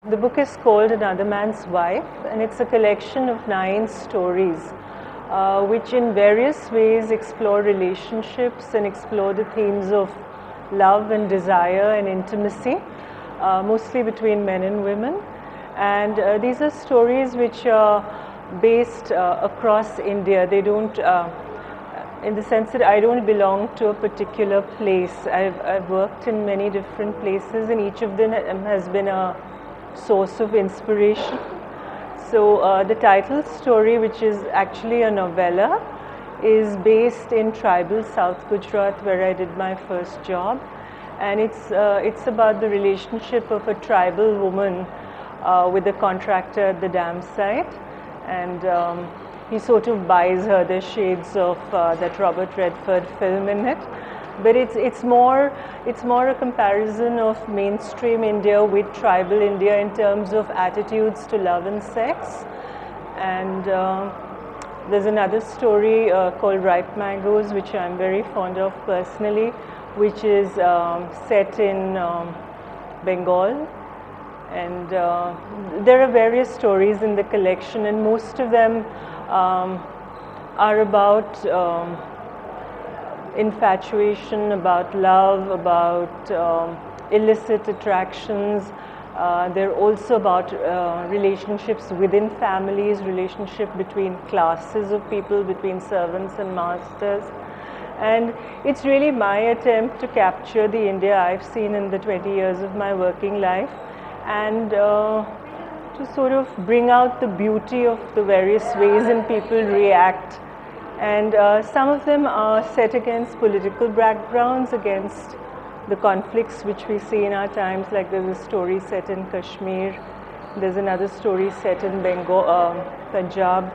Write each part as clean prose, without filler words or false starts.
The book is called Another Man's Wife, and it's a collection of 9 stories which in various ways explore relationships and explore the themes of love and desire and intimacy, mostly between men and women. And these are stories which are based across India. They don't, in the sense that I don't belong to a particular place. I've worked in many different places, and each of them has been a source of inspiration. So the title story, which is actually a novella, is based in tribal South Gujarat, where I did my first job, and it's about the relationship of a tribal woman with a contractor at the dam site, and he sort of buys her. There's shades of that Robert Redford film in it, but it's more a comparison of mainstream India with tribal India in terms of attitudes to love and sex. And there's another story called Ripe Mangoes, which I'm very fond of personally, which is set in Bengal. And there are various stories in the collection, and most of them are about infatuation, about love, about illicit attractions. They're also about relationships within families, relationship between classes of people, between servants and masters. And it's really my attempt to capture the India I've seen in the 20 years of my working life, and to sort of bring out the beauty of the various ways in people react. And some of them are set against political backgrounds, against the conflicts which we see in our times. Like there's a story set in Kashmir, there's another story set in Punjab,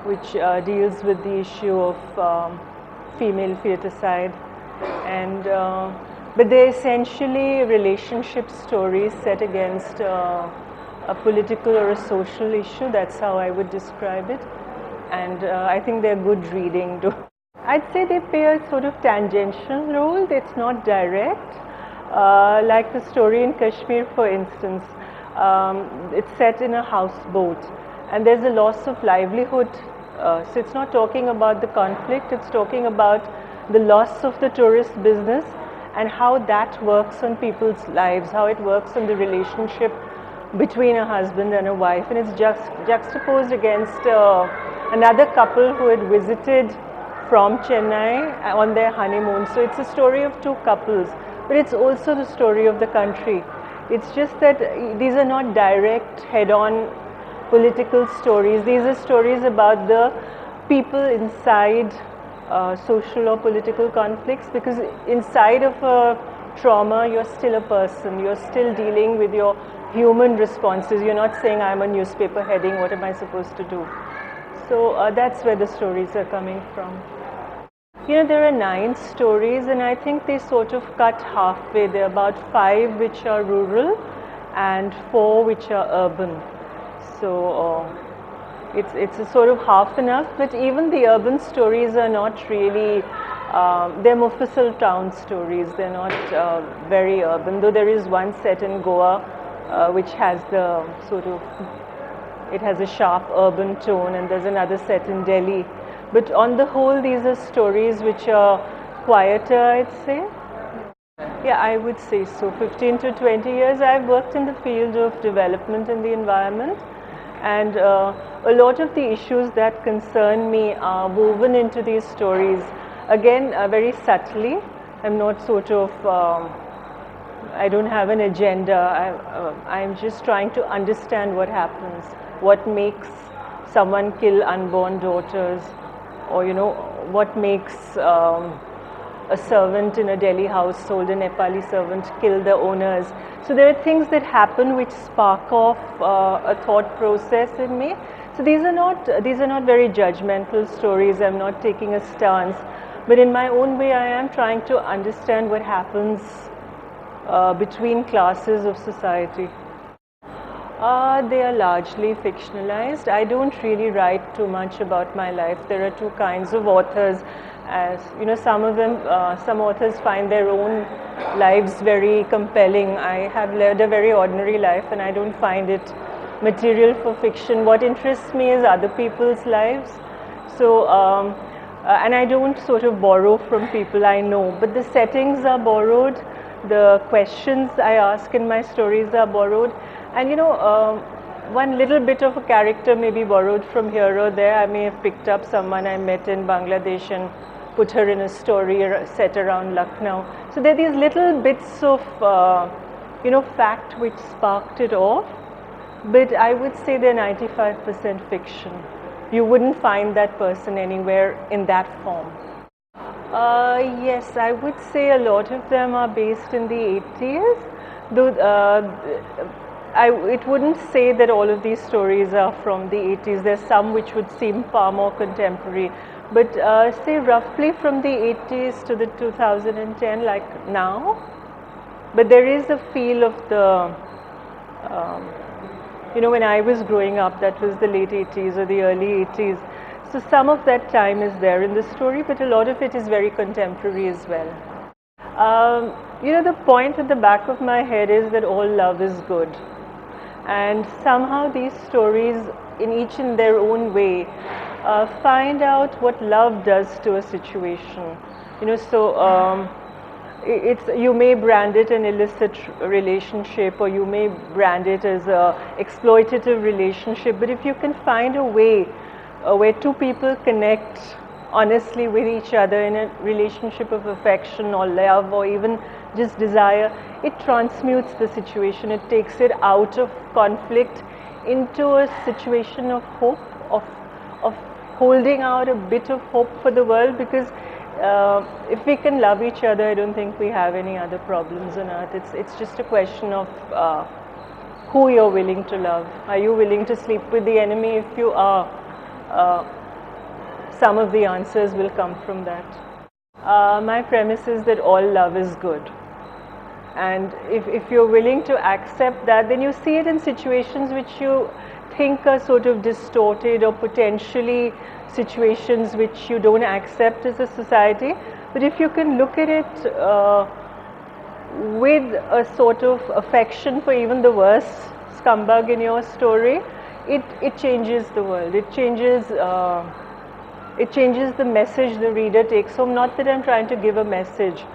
which deals with the issue of female feticide. And but they're essentially relationship stories set against a political or a social issue. That's how I would describe it. And I think they're good reading too. I'd say they play a sort of tangential role. It's not direct. Like the story in Kashmir, for instance, it's set in a houseboat, and there's a loss of livelihood. So it's not talking about the conflict, it's talking about the loss of the tourist business and how that works on people's lives, how it works on the relationship between a husband and a wife. And it's just juxtaposed against another couple who had visited from Chennai on their honeymoon. So it's a story of two couples, but it's also the story of the country. It's just that these are not direct, head-on political stories. These are stories about the people inside social or political conflicts, because inside of a trauma, you're still a person. You're still dealing with your human responses. You're not saying, I'm a newspaper heading, what am I supposed to do? So that's where the stories are coming from. You know, there are 9 stories, and I think they sort of cut halfway. There are about 5 which are rural and 4 which are urban. So it's a sort of half and half, but even the urban stories are not really, they're Mufasal town stories. They're not very urban, though there is one set in Goa which has the sort of, it has a sharp urban tone, and there's another set in Delhi. But on the whole, these are stories which are quieter, I'd say. Yeah, I would say so. 15 to 20 years I've worked in the field of development in the environment, and a lot of the issues that concern me are woven into these stories. Again, very subtly. I'm not sort of, I don't have an agenda. I'm just trying to understand what happens, what makes someone kill unborn daughters, or you know, what makes a servant in a Delhi household, a Nepali servant, kill the owners. So there are things that happen which spark off a thought process in me. So these are not very judgmental stories. I'm not taking a stance, but in my own way, I am trying to understand what happens between classes of society. They are largely fictionalized. I don't really write too much about my life. There are 2 kinds of authors. As you know, some of them, some authors find their own lives very compelling. I have led a very ordinary life, and I don't find it material for fiction. What interests me is other people's lives. So, and I don't sort of borrow from people I know, but the settings are borrowed, the questions I ask in my stories are borrowed, and you know, one little bit of a character may be borrowed from here or there. I may have picked up someone I met in Bangladesh and put her in a story set around Lucknow. So there are these little bits of, you know, fact which sparked it off, but I would say they're 95% fiction. You wouldn't find that person anywhere in that form. Yes, I would say a lot of them are based in the 80s, though it wouldn't say that all of these stories are from the 80s. There's some which would seem far more contemporary, but say roughly from the 80s to the 2010, like now. But there is a feel of the, you know, when I was growing up, that was the late 80s or the early 80s. So some of that time is there in the story, but a lot of it is very contemporary as well. You know, the point at the back of my head is that all love is good. And somehow these stories, in each in their own way, find out what love does to a situation. You know, so you may brand it an illicit relationship, or you may brand it as a exploitative relationship, but if you can find a way where two people connect honestly with each other in a relationship of affection or love or even just desire, it transmutes the situation. It takes it out of conflict into a situation of hope, of holding out a bit of hope for the world, because if we can love each other, I don't think we have any other problems on earth. It's just a question of who you're willing to love. Are you willing to sleep with the enemy? If you are, some of the answers will come from that. My premise is that all love is good. And if you're willing to accept that, then you see it in situations which you think are sort of distorted, or potentially situations which you don't accept as a society. But if you can look at it with a sort of affection for even the worst scumbag in your story, it changes the world. It changes the message the reader takes home. Not that I'm trying to give a message,